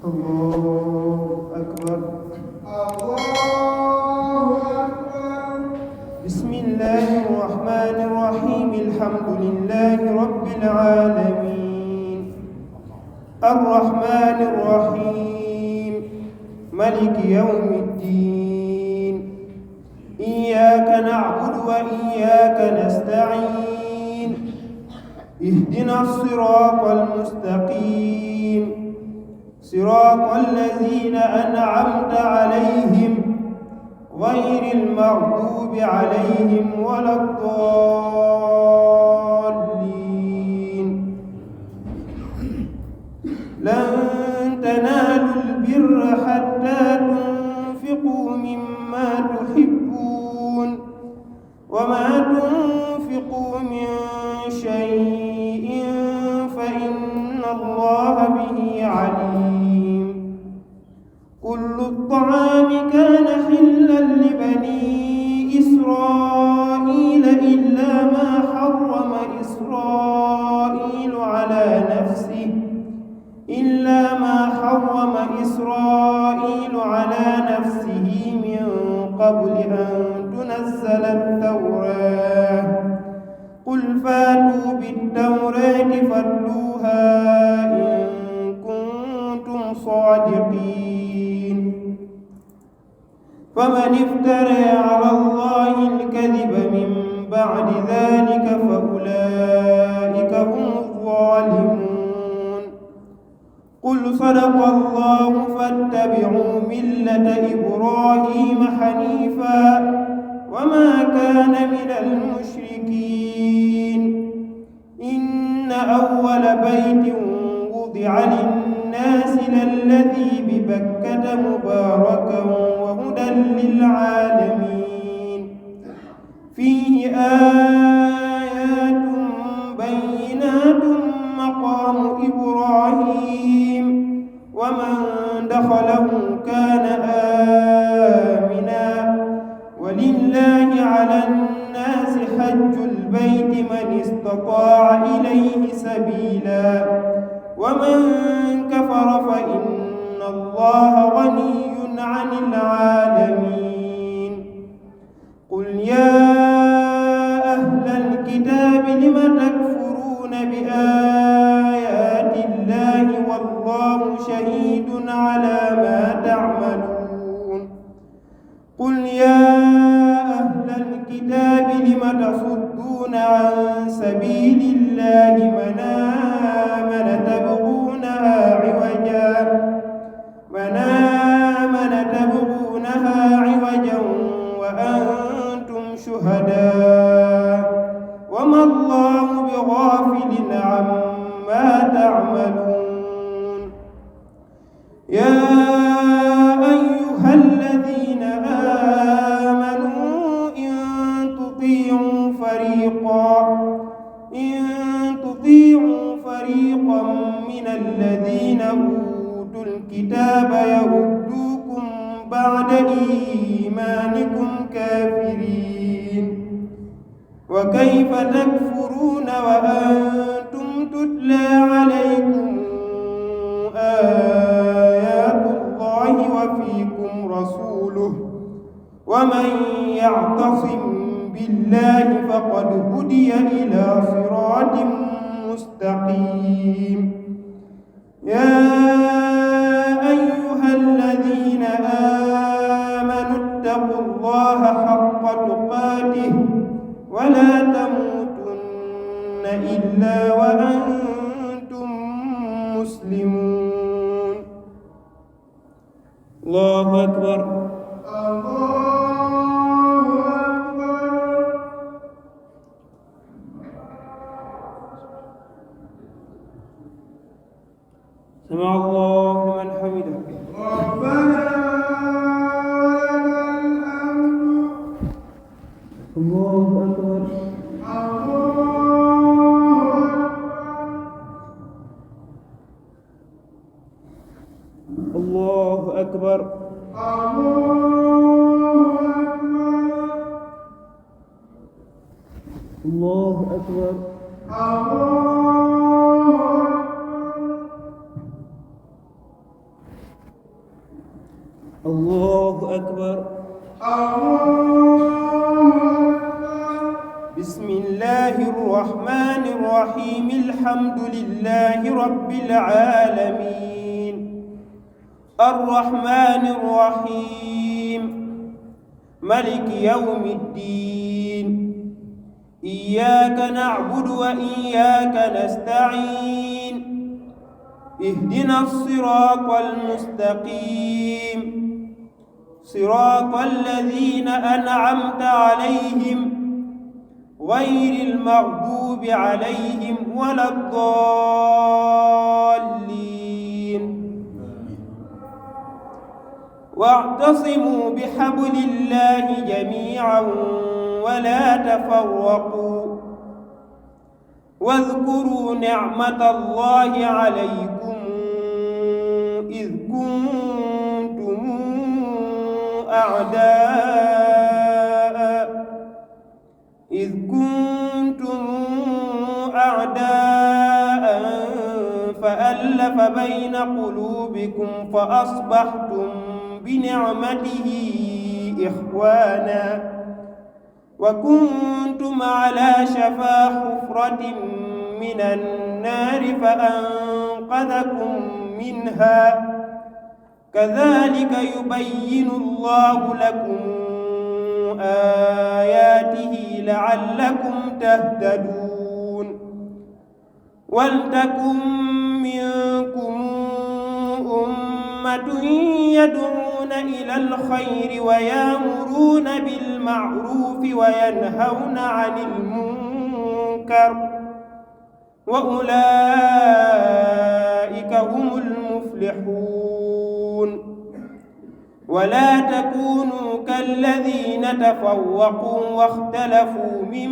الله أكبر. بسم الله الرحمن الرحيم. الحمد لله رب العالمين الرحمن الرحيم ملك يوم الدين. إياك نعبد وإياك نستعين. اهدنا الصراط المستقيم صراط الذين أنعمت عليهم غير المغضوب عليهم ولا الضالين. لن تنالوا البر حتى تنفقوا مما تحبون وما تنفقوا من شيء فإن الله به عليم. كل الطعام كان حلا لبني إسرائيل إلا ما حرم إسرائيل على نفسه من قبل أن تنزل التوراة. قل فاتوا بالتوراة فاتلوها إن كنتم صادقين. فمن افترى على الله الكذب من بعد ذلك فأولئك هم الظالمون. قل صدق الله فاتبعوا ملة إبراهيم حنيفا وما كان من المشركين. إن أول بيت وضع للناس للذي ببكة مباركا وهدى للعالمين. فيه آيات بينات مقام إبراهيم ومن دخله كان آمنا. ولله على الناس حج البيت من استطاع إليه سبيلا ومن كفر فإن الله غني عن العالمين. قل يا أهل الكتاب لم تكفرون بآيات الله والله شهيد على ما تعملون. قل يا أهل الكتاب لم تصدون عن سبيل الله من آمن تبغونها عوجا وأنتم شهداء وما الله بغافل عما تعملون. يا أيها الذين آمنوا إن تطيعوا فريقا من الذين أوتوا الكتاب يردوكم بعد إيمانكم كافرين. وكيف تكفرون وأنتم تتلى عليكم آيات الله وفيكم رسوله ومن يعتصم بالله فقد هدي إلى صراط مستقيم. يا أيها الذين آمنوا اتقوا الله حق تقاته ولا تموتن إلا وأنتم مسلمون. الله أكبر. سمع الله لمن حمده. ربنا الله أكبر. الله أكبر. الله أكبر. الله أكبر. بسم الله الرحمن الرحيم. الحمد لله رب العالمين الرحمن الرحيم ملك يوم الدين. إياك نعبد وإياك نستعين. اهدنا الصراط المستقيم صراط الذين أنعمت عليهم غير المغضوب عليهم ولا الضالين. واعتصموا بحبل الله جميعا ولا تفرقوا واذكروا نعمة الله عليكم إذ كنتم أعداء فألف بين قلوبكم فأصبحتم بنعمته إخوانا وكنتم على شفا حفرة من النار فأنقذكم منها. كذلك يبين الله لكم آياته لعلكم تهتدون. ولتكن منكم أمة يدعون إلى الخير ويأمرون بالمعروف وينهون عن المنكر وأولئك هم المفلحون. ولا تكونوا كالذين تفرقوا واختلفوا من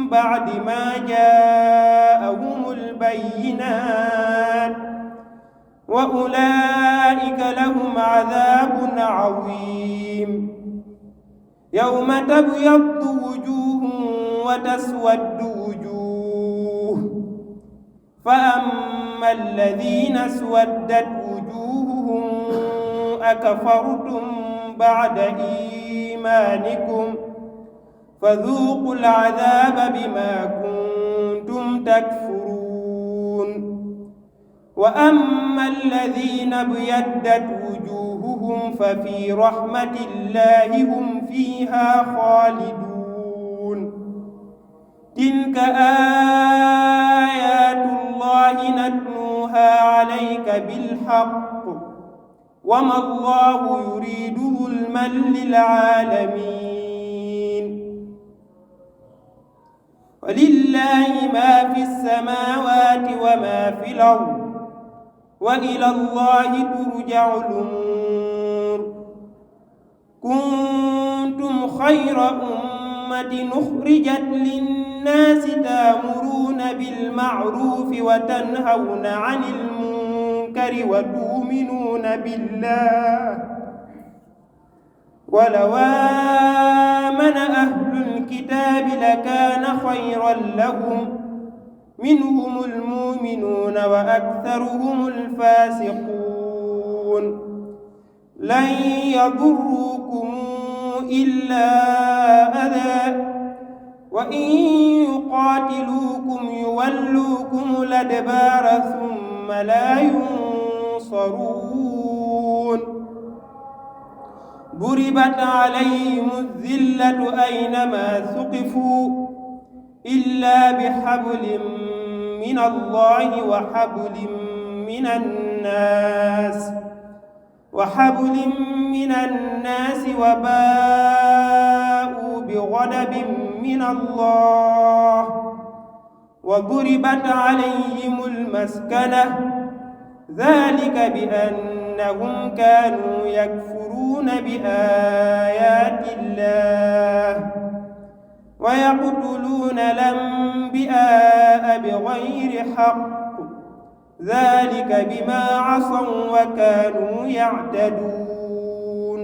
بعد ما جاءهم البينات وأولئك لهم عذاب عظيم. يوم تبيض وجوه وتسود وجوه فأما الذين اسودت وجوههم أكفرتم بعد إيمانكم فذوقوا العذاب بما كنتم تكفرون. وأما الذين ابيضت وجوههم ففي رحمة الله هم فيها خالدون. تلك آيات الله نتلوها عليك بالحق وما الله يريد ظلما للعالمين. ولله ما في السماوات وما في الأرض وإلى الله ترجع الأمور. كنتم خير أمة أخرجت للناس تأمرون بالمعروف وتنهون عن المنكر وتؤمنون بالله. ولو آمن أهل الكتاب لكان خيرا لهم منهم المؤمنون وأكثرهم الفاسقون. لن يضروكم إلا أذى وإن يقاتلوكم يولوكم الأدبار ثم لا ينصرون. ضربت عليهم الذلة أينما ثقفوا إلا بحبل من الله وحبل من الناس وباءوا بغضب من الله وضربت عليهم المسكنة ذلك بأنهم كانوا يكفرون بآيات الله ويقتلون الأنبياء بغير حق ذلك بما عصوا وكانوا يعتدون.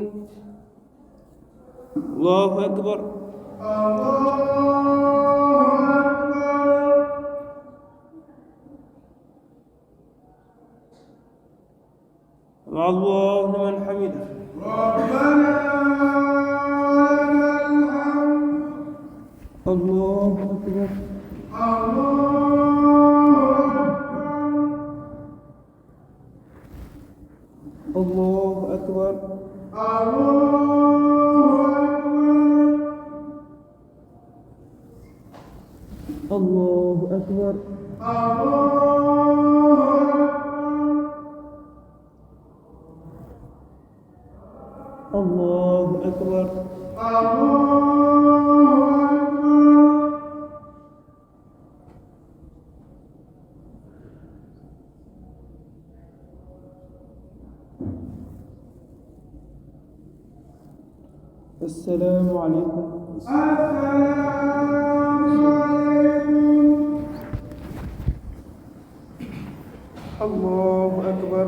الله أكبر. مع الله لمن حمده. ربنا الله أكبر الله أكبر الله أكبر الله أكبر السلام عليكم. الله أكبر.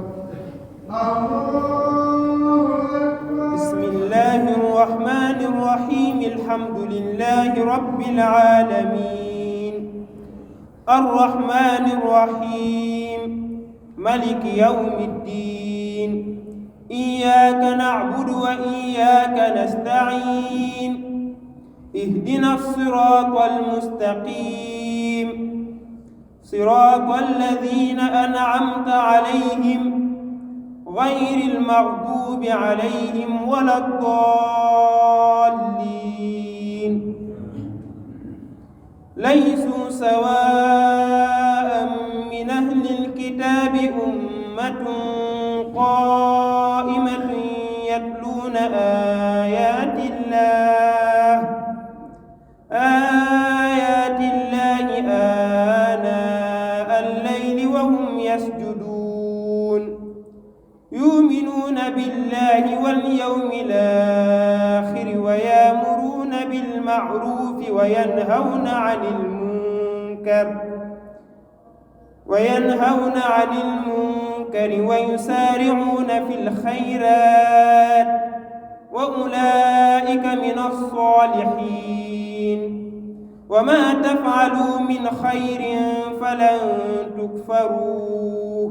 بسم الله الرحمن الرحيم. الحمد لله رب العالمين الرحمن الرحيم ملك يوم الدين. إياك نعبد وإياك نستعين. اهدنا الصراط المستقيم صراط الذين أنعمت عليهم غير المغضوب عليهم ولا الضالين. ليسوا سواء من أهل الكتاب أمة قائمة يتلون آيات الله آناء الليل وهم يسجدون. يؤمنون بالله واليوم الآخر ويأمرون بالمعروف وينهون عن المنكر ويسارعون في الخيرات وأولئك من الصالحين. وما تفعلوا من خير فلن تكفروه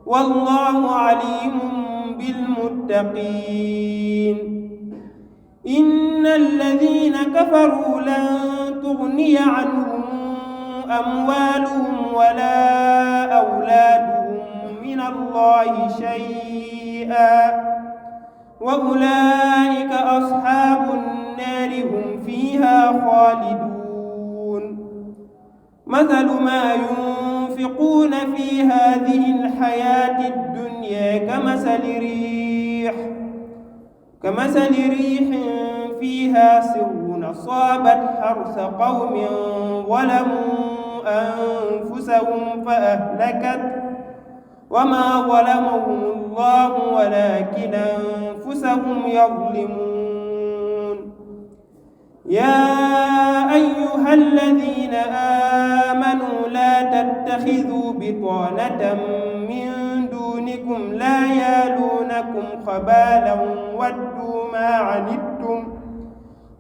والله عليم بالمتقين. إن الذين كفروا لن تغني عنهم أموالهم ولا أولادهم من الله شيئا وأولئك أصحاب النار هم فيها خالدون. مثل ما ينفقون في هذه الحياة الدنيا كمثل ريح فيها سر أصابت حرث قوم ظلموا أنفسهم فأهلكت وما ظلمهم الله ولكن أنفسهم يظلمون. يا أيها الذين آمنوا لا تتخذوا بطانة من دونكم لا يالونكم خبالا ودوا ما عنتم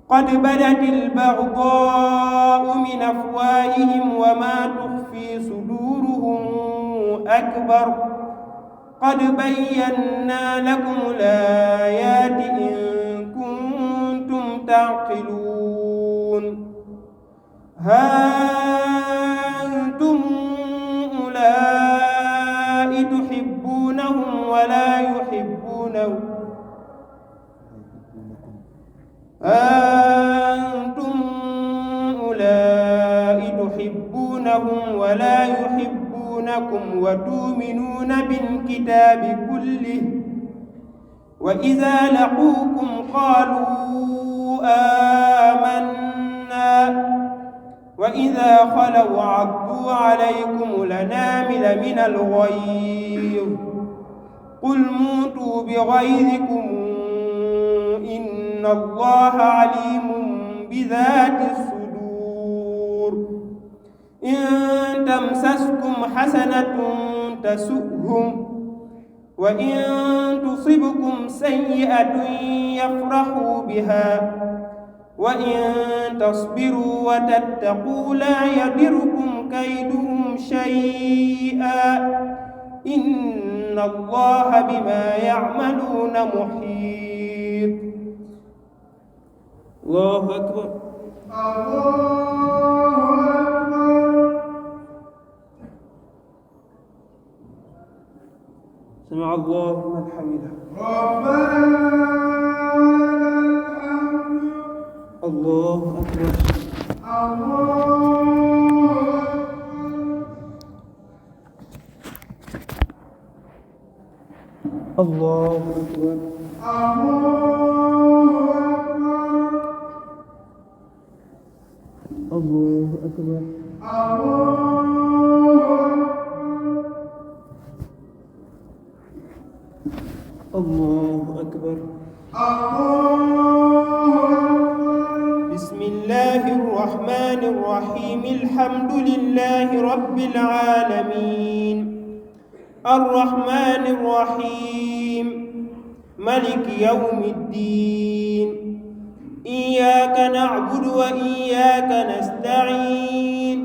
قد بدت البغضاء من أفواههم وما تخفي صدورهم أكبر. قد بينا لكم الآيات إن كنتم تعقلون. ها أنتم أولئك تحبونهم ولا يحبونكم وتؤمنون بالكتاب كله وإذا لقوكم قالوا آمنا وإذا خلوا عضوا عليكم الأنامل من الغيظ قل موتوا بغيظكم إن الله عليم بذات الصدور. إن تمسسكم حسنة تسؤهم وإن تصبكم سيئة يفرحوا بها وإن تصبروا وتتقوا لا يضركم كيدهم شيئا إن إن الله بما يعملون محيط. الله أكبر. سمع الله لمن حمده. الله أكبر. الله أكبر. الله أكبر. الله أكبر. بسم الله الرحمن الرحيم. الحمد لله رب العالمين الرحمن الرحيم ملك يوم الدين. إياك نعبد وإياك نستعين.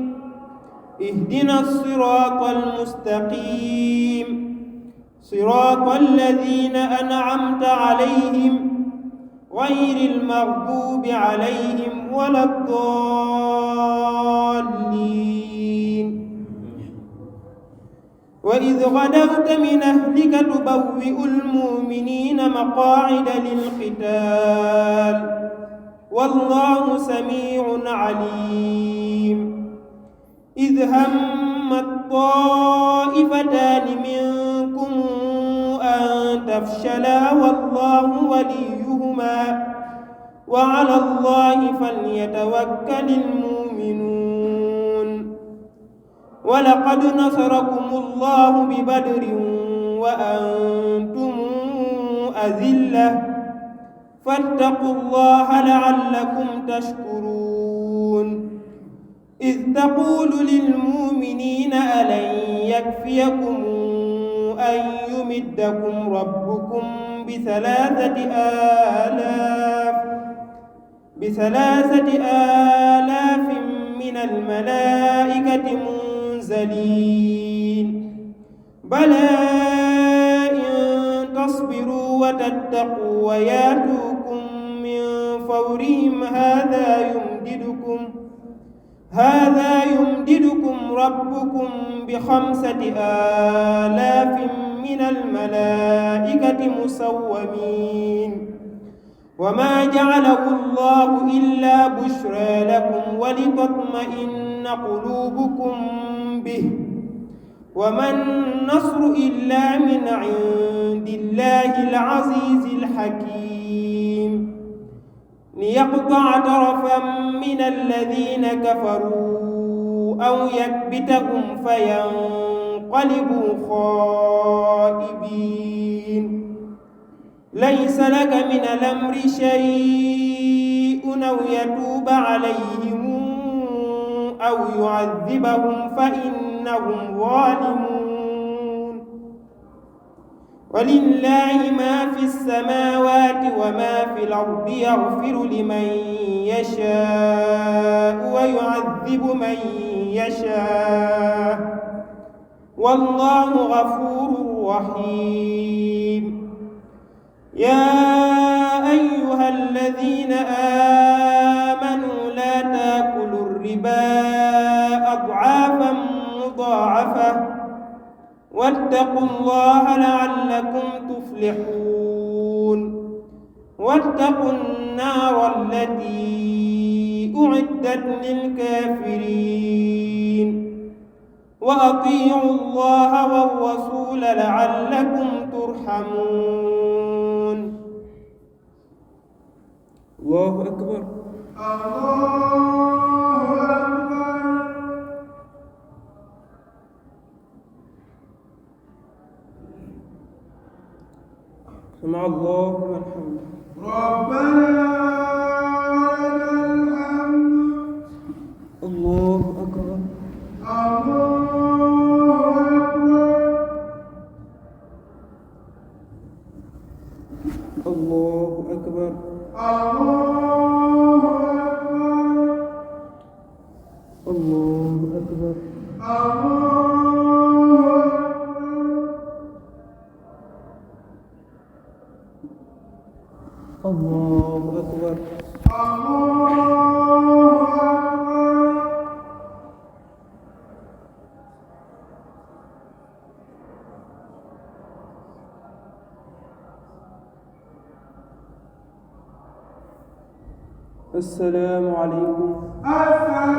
اهدنا الصراط المستقيم صراط الذين أنعمت عليهم غير المغضوب عليهم ولا الضالين. وإذ غدوت من أهلك تبوئ المؤمنين مقاعد للقتال والله سميع عليم. إذ همت طائفتان منكم أن تفشلا والله وليهما وعلى الله فليتوكل المؤمنون. ولقد نصركم الله ببدر وأنتم أذلة فاتقوا الله لعلكم تشكرون. إذ تقول للمؤمنين ألن يكفيكم أن يمدكم ربكم بثلاثة آلاف من الملائكة منزلين. بلى إن تصبروا وتتقوا وياتوكم من فورهم هذا يمددكم ربكم ب5,000 من الملائكة مسومين. وما جعله الله إلا بشرى لكم ولتطمئن قلوبكم به وما النصر إلا من عند الله العزيز الحكيم. ليقطع طرفا من الذين كفروا أو يكبتهم فينقلبوا خائبين. ليس لك من الأمر شيء أو يتوب عليهم أو يعذبهم فإنهم ظالمون. ولله ما في السماوات وما في الأرض يغفر لمن يشاء ويعذب من يشاء والله غفور رحيم. يا أيها الذين آمنوا لا تأكلوا الربا أضعافا مضاعفة واتقوا الله لعلكم تفلحون. واتقوا النار التي أعدت للكافرين. وأطيعوا الله والرسول لعلكم ترحمون. الله أكبر. سمع الله لمن حمده. ربنا الله أكبر. الله أكبر. الله أكبر. الله أكبر. السلام عليكم. السلام